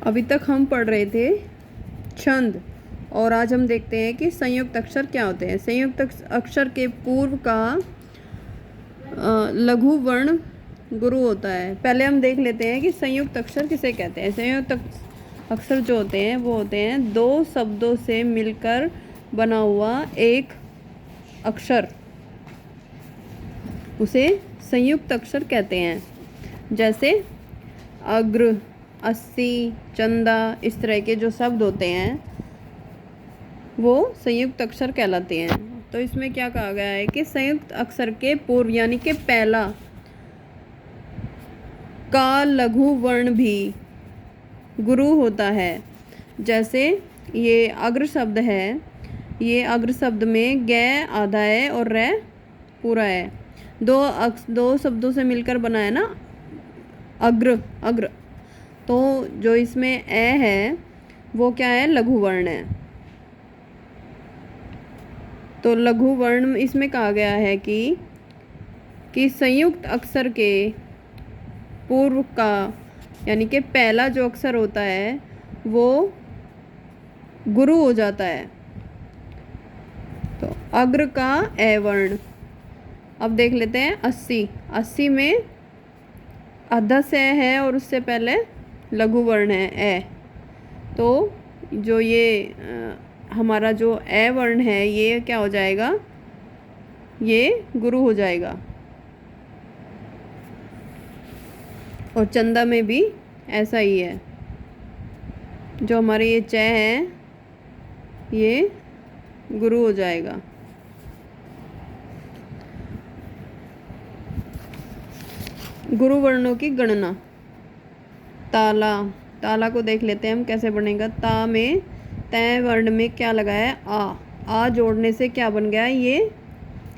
अभी तक हम पढ़ रहे थे छंद, और आज हम देखते हैं कि संयुक्त अक्षर क्या होते हैं। संयुक्त अक्षर के पूर्व का लघु वर्ण गुरु होता है। पहले हम देख लेते हैं कि संयुक्त अक्षर किसे कहते हैं। संयुक्त अक्षर जो होते हैं वो होते हैं दो शब्दों से मिलकर बना हुआ एक अक्षर, उसे संयुक्त अक्षर कहते हैं। जैसे अग्र, अस्सी, चंदा, इस तरह के जो शब्द होते हैं वो संयुक्त अक्षर कहलाते हैं। तो इसमें क्या कहा गया है कि संयुक्त अक्षर के पूर्व यानी कि पहला का लघु वर्ण भी गुरु होता है। जैसे ये अग्र शब्द है, ये अग्र शब्द में ग आधा है और रे पूरा है। दो शब्दों से मिलकर बना है ना अग्र। तो जो इसमें ए है वो क्या है, लघु वर्ण है। तो लघु वर्ण इसमें कहा गया है कि संयुक्त अक्षर के पूर्व का यानी कि पहला जो अक्षर होता है वो गुरु हो जाता है। तो अग्र का ए वर्ण। अब देख लेते हैं 80 में आधा से है और उससे पहले लघु वर्ण है ए। तो जो ये हमारा जो ए वर्ण है ये क्या हो जाएगा, ये गुरु हो जाएगा। और चंदा में भी ऐसा ही है, जो हमारे ये च है ये गुरु हो जाएगा। गुरु वर्णों की गणना। ताला को देख लेते हैं हम कैसे बनेगा। ता में तय वर्ण में क्या लगा है, आ जोड़ने से क्या बन गया, ये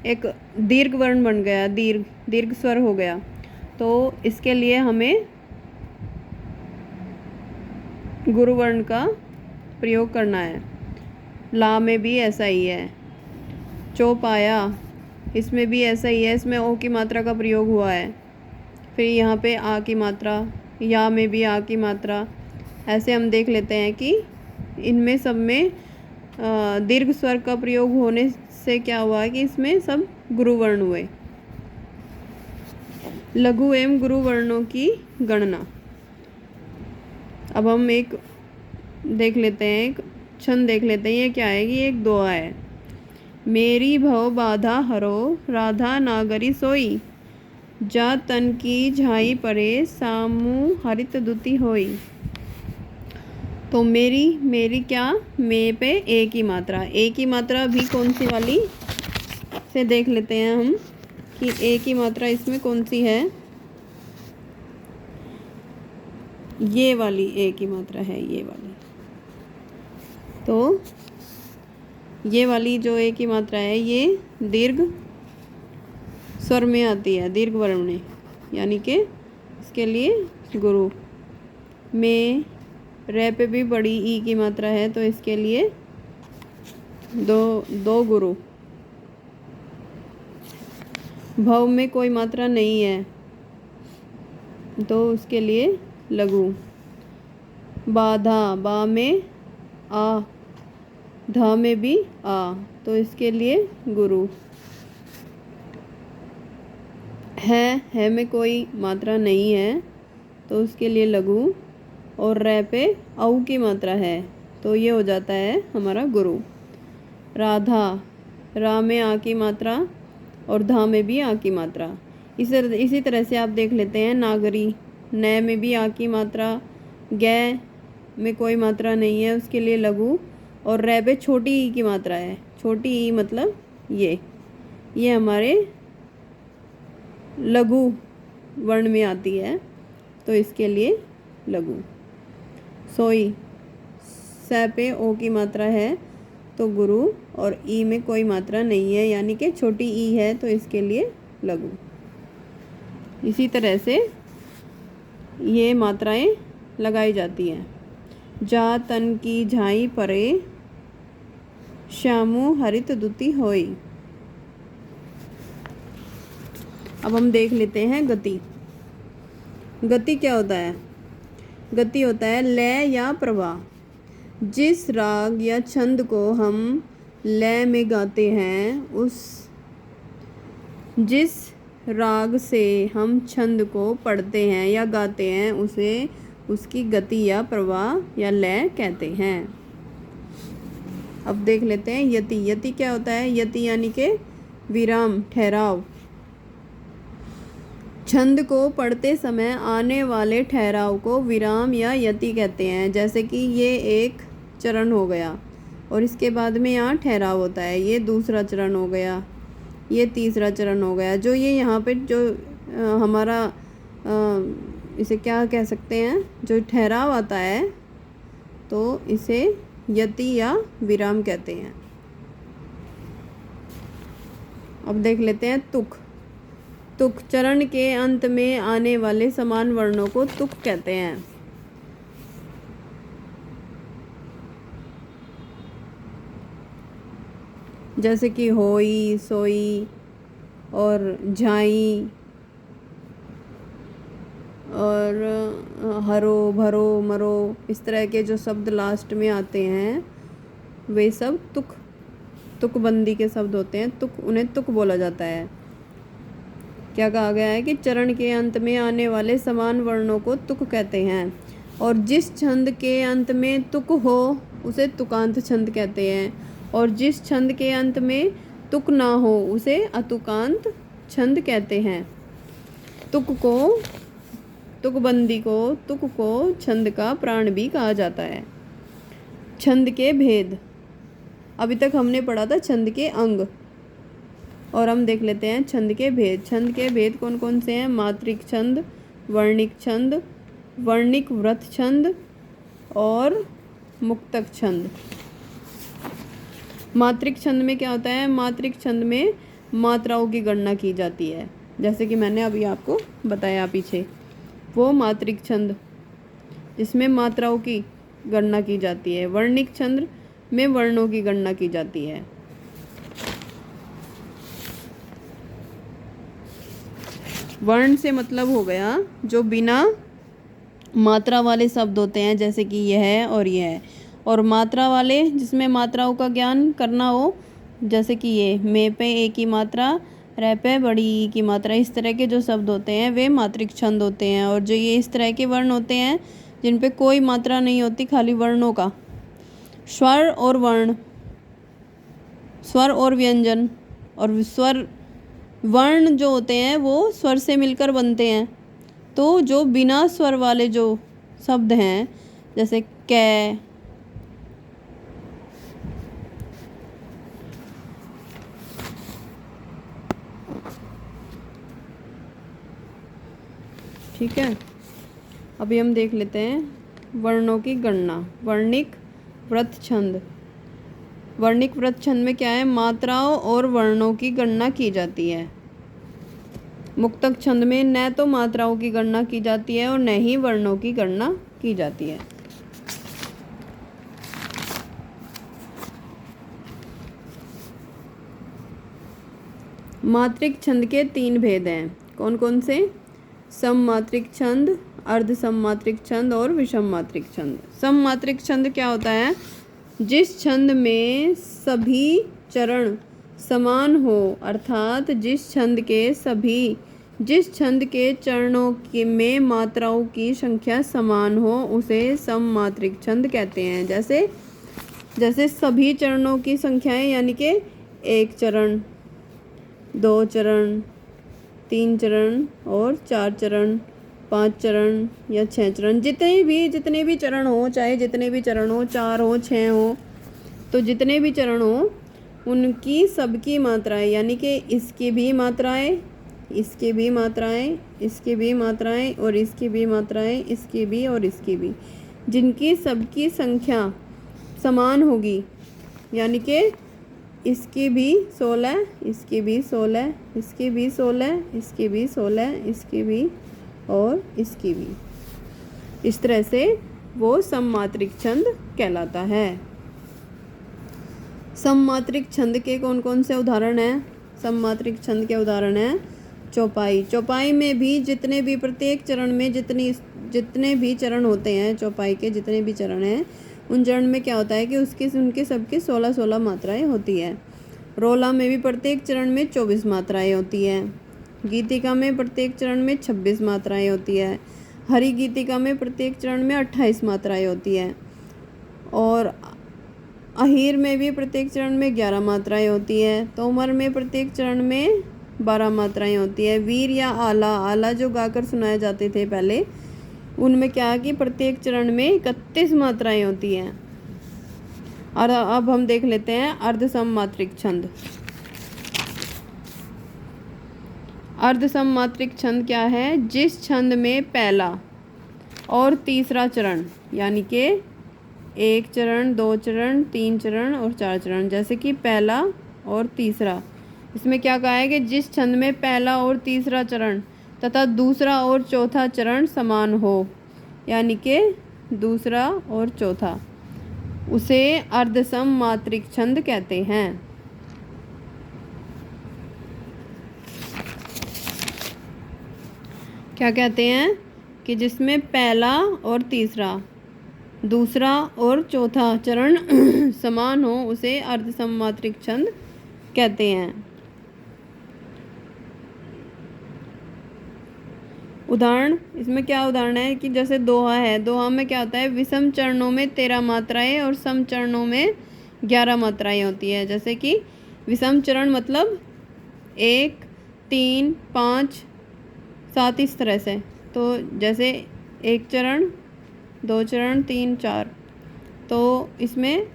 एक दीर्घ वर्ण बन गया, दीर्घ स्वर हो गया। तो इसके लिए हमें गुरु वर्ण का प्रयोग करना है। ला में भी ऐसा ही है। चौपाया, इसमें भी ऐसा ही है, इसमें ओ की मात्रा का प्रयोग हुआ है। फिर यहाँ पे आ की मात्रा, या में भी आ की मात्रा। ऐसे हम देख लेते हैं कि इनमें सब में दीर्घ स्वर का प्रयोग होने से क्या हुआ कि इसमें सब गुरु वर्ण हुए। लघु एवं गुरु वर्णों की गणना। अब हम एक देख लेते हैं, एक छंद देख लेते हैं। ये क्या है कि एक दोहा है। मेरी भव बाधा हरो, राधा नागरी सोई, जा तन की झाई परे, सामू हरित दुति होई। तो मेरी क्या, मे पे ए की मात्रा। ए की मात्रा भी कौन सी वाली से देख लेते हैं हम कि ए की मात्रा इसमें कौन सी है। ये वाली ए की मात्रा है, ये वाली। तो ये वाली जो ए की मात्रा है ये दीर्घ स्वर में आती है, दीर्घ वर्ण में, यानी कि इसके लिए गुरु। में रे पे भी बड़ी ई की मात्रा है, तो इसके लिए दो गुरु। भव में कोई मात्रा नहीं है तो उसके लिए लघु। बाधा, बा में आ, धा में भी आ, तो इसके लिए गुरु। है में कोई मात्रा नहीं है तो उसके लिए लघु। और रे पे औ की मात्रा है तो ये हो जाता है हमारा गुरु। राधा, रा में आ की मात्रा और धा में भी आ की मात्रा। इसी तरह से आप देख लेते हैं नागरी, न में भी आ की मात्रा, ग में कोई मात्रा नहीं है उसके लिए लघु। और रे पे छोटी ई की मात्रा है, छोटी ई मतलब ये हमारे लघु वर्ण में आती है तो इसके लिए लघु। सोई, स पे ओ की मात्रा है तो गुरु, और ई में कोई मात्रा नहीं है यानी कि छोटी ई है तो इसके लिए लघु। इसी तरह से ये मात्राएं लगाई जाती हैं। जा तन की झाई परे, श्यामु हरित दुति होई। अब हम देख लेते हैं गति। गति क्या होता है। गति होता है लय या प्रवाह। जिस राग या छंद को हम लय में गाते हैं, जिस राग से हम छंद को पढ़ते हैं या गाते हैं, उसे उसकी गति या प्रवाह या लय कहते हैं। अब देख लेते हैं यति। यति क्या होता है? यति यानी कि विराम, ठहराव। छंद को पढ़ते समय आने वाले ठहराव को विराम या यति कहते हैं। जैसे कि ये एक चरण हो गया और इसके बाद में यहाँ ठहराव होता है, ये दूसरा चरण हो गया, ये तीसरा चरण हो गया। जो ये यहाँ पे जो हमारा इसे क्या कह सकते हैं, जो ठहराव आता है, तो इसे यति या विराम कहते हैं। अब देख लेते हैं तुक। तुक चरण के अंत में आने वाले समान वर्णों को तुक कहते हैं। जैसे कि होई, सोई और झाई और हरो, भरो, मरो, इस तरह के जो शब्द लास्ट में आते हैं वे सब तुकबंदी के शब्द होते हैं। उन्हें तुक बोला जाता है। क्या कहा गया है कि चरण के अंत में आने वाले समान वर्णों को तुक कहते हैं, और जिस छंद के अंत में तुक हो उसे तुकांत छंद कहते हैं, और जिस छंद के अंत में तुक ना हो उसे अतुकांत छंद कहते हैं। तुकबंदी को, तुक को छंद का प्राण भी कहा जाता है। छंद के भेद। अभी तक हमने पढ़ा था छंद के अंग, और हम देख लेते हैं छंद के भेद। छंद के भेद कौन कौन से हैं? मात्रिक छंद, वर्णिक छंद, वर्णिक व्रत छंद और मुक्तक छंद। मात्रिक छंद में क्या होता है? मात्रिक छंद में मात्राओं की गणना की जाती है, जैसे कि मैंने अभी आपको बताया पीछे, वो मात्रिक छंद जिसमें मात्राओं की गणना की जाती है। वर्णिक छंद में वर्णों की गणना की जाती है। वर्ण से मतलब हो गया जो बिना मात्रा वाले शब्द होते हैं, जैसे कि यह और यह, और मात्रा वाले जिसमें मात्राओं का ज्ञान करना हो, जैसे कि ये मे पे ए की मात्रा, रे पे बड़ी ई की मात्रा, इस तरह के जो शब्द होते हैं वे मात्रिक छंद होते हैं। और जो ये इस तरह के वर्ण होते हैं जिन पे कोई मात्रा नहीं होती, खाली वर्णों का, स्वर और वर्ण, स्वर और व्यंजन, और स्वर वर्ण जो होते हैं वो स्वर से मिलकर बनते हैं। तो जो बिना स्वर वाले जो शब्द हैं, जैसे कै, ठीक है। अभी हम देख लेते हैं वर्णों की गणना। वर्णिक व्रत छंद। वर्णिक व्रत छंद में क्या है? मात्राओं और वर्णों की गणना की जाती है। मुक्तक छंद में न तो मात्राओं की गणना की जाती है और न ही वर्णों की गणना की जाती है। मात्रिक छंद के 3 भेद हैं। कौन कौन से? सममात्रिक छंद, अर्ध सममात्रिक छंद और विषम मात्रिक छंद। सममात्रिक छंद क्या होता है? जिस छंद में सभी चरण समान हो, अर्थात जिस छंद के चरणों में मात्राओं की संख्या समान हो, उसे सममात्रिक छंद कहते हैं। जैसे सभी चरणों की संख्याएं, यानी कि 1 चरण, 2 चरण, 3 चरण और 4 चरण, 5 चरण या 6 चरण, जितने भी चरण हो, चाहे जितने भी चरण हो, 4 हो, 6 हो, तो जितने भी चरण हो उनकी सबकी मात्राएं, यानी कि इसकी भी मात्राएं, इसकी भी मात्राएं, इसकी भी मात्राएं और इसकी भी मात्राएं, इसकी भी और इसकी भी, जिनकी सबकी संख्या समान होगी, यानी कि इसकी भी 16, इसकी भी 16, इसकी भी 16, इसकी भी 16, इसकी भी और इसकी भी, इस तरह से वो सममात्रिक छंद कहलाता है। सममात्रिक छंद के कौन कौन से उदाहरण हैं? सममात्रिक छंद के उदाहरण हैं चौपाई। चौपाई में भी जितने भी प्रत्येक चरण में जितने भी चरण होते हैं, चौपाई के जितने भी चरण हैं, उन चरण में क्या होता है कि उनके सबके 16-16 मात्राएं होती है। रोला में भी प्रत्येक चरण में 24 मात्राएं होती है। गीतिका में प्रत्येक चरण में 26 मात्राएं होती है। हरि गीतिका में प्रत्येक चरण में 28 मात्राएं होती है। और अहीर में भी प्रत्येक चरण में 11 मात्राएं होती है। तोमर में प्रत्येक चरण में 12 मात्राएं होती है। वीर या आला जो गाकर सुनाए जाते थे पहले, उनमें क्या कि प्रत्येक चरण में 31 मात्राएं होती हैं। और अब हम देख लेते हैं अर्धसममात्रिक छंद। अर्धसममात्रिक छंद क्या है? जिस छंद में पहला और तीसरा चरण यानी कि 1 चरण, 2 चरण, 3 चरण और 4 चरण, जैसे कि पहला और तीसरा, इसमें क्या कहा है कि जिस छंद में पहला और तीसरा चरण तथा दूसरा और चौथा चरण समान हो, यानी कि दूसरा और चौथा, उसे अर्धसममात्रिक छंद कहते हैं। क्या कहते हैं? कि जिसमें पहला और तीसरा, दूसरा और चौथा चरण समान हो, उसे अर्धसममात्रिक छंद कहते हैं। उदाहरण, इसमें क्या उदाहरण है कि जैसे दोहा है, दोहा में क्या होता है? विषम चरणों में 13 मात्राएं और सम चरणों में 11 मात्राएं होती है। जैसे कि विषम चरण मतलब 1, 3, 5, 7 इस तरह से। तो जैसे 1 चरण, 2 चरण, 3, 4, तो इसमें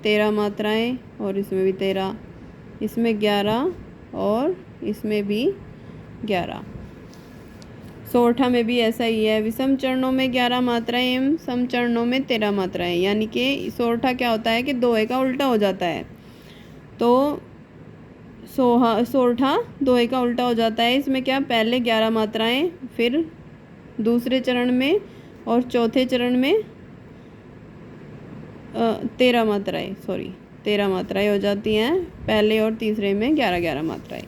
13 मात्राएं और इसमें भी 13, इसमें 11 और इसमें भी 11। सोरठा में भी ऐसा ही है, विषम चरणों में 11 मात्राएं एवं सम चरणों में 13 मात्राएं, यानी कि सोरठा क्या होता है कि दोहे का उल्टा हो जाता है। तो सोरठा दोहे का उल्टा हो जाता है। इसमें क्या, पहले 11 मात्राएं, फिर दूसरे चरण में और चौथे चरण में 13 मात्राएं हो जाती हैं। पहले और तीसरे में 11-11 मात्राएं।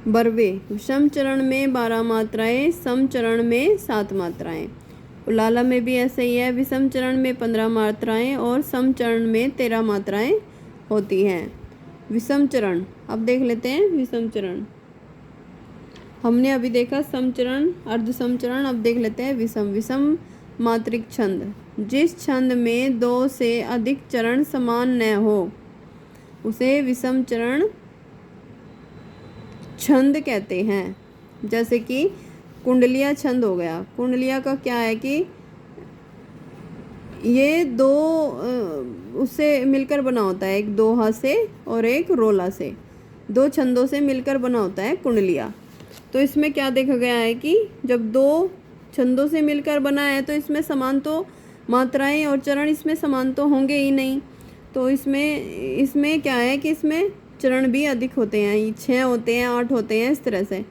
बरवे, विषम चरण में 12 मात्राएं, सम चरण में 7 मात्राएं। उलाला में भी ऐसा ही है, विषम चरण में 15 मात्राएं और सम चरण में 13 मात्राएं होती हैं। विषम चरण, अब देख लेते हैं विषम चरण। हमने अभी देखा समचरण, अर्धसमचरण, अब देख लेते हैं विषम मात्रिक छंद। जिस छंद में 2 से अधिक चरण समान न हो, उसे विषम चरण छंद कहते हैं। जैसे कि कुंडलिया छंद हो गया। कुंडलिया का क्या है कि ये 2 उससे मिलकर बना होता है, एक दोहा से और एक रोला से, 2 छंदों से मिलकर बना होता है कुंडलिया। तो इसमें क्या देखा गया है कि जब 2 छंदों से मिलकर बना है तो इसमें समान तो मात्राएं और चरण इसमें समान तो होंगे ही नहीं। तो इसमें क्या है कि इसमें चरण भी अधिक होते हैं, 6 होते हैं, 8 होते हैं, इस तरह से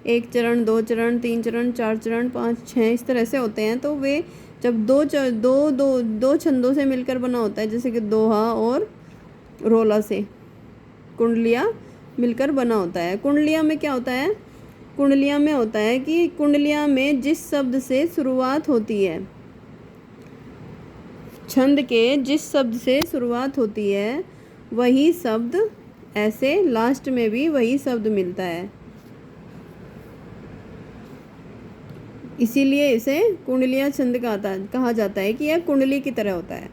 1 चरण, 2 चरण, 3 चरण, 4 चरण, 5, 6 इस तरह से होते हैं। तो वे जब दो छंदों से मिलकर बना होता है, जैसे कि दोहा और रोला से कुंडलिया मिलकर बना होता है। कुंडलिया में क्या होता है? कुंडलिया में होता है कि कुंडलिया में जिस शब्द से शुरुआत होती है, छंद के जिस शब्द से शुरुआत होती है, वही शब्द ऐसे लास्ट में भी वही शब्द मिलता है, इसीलिए इसे कुंडलिया छंद कहा जाता है कि यह कुंडली की तरह होता है।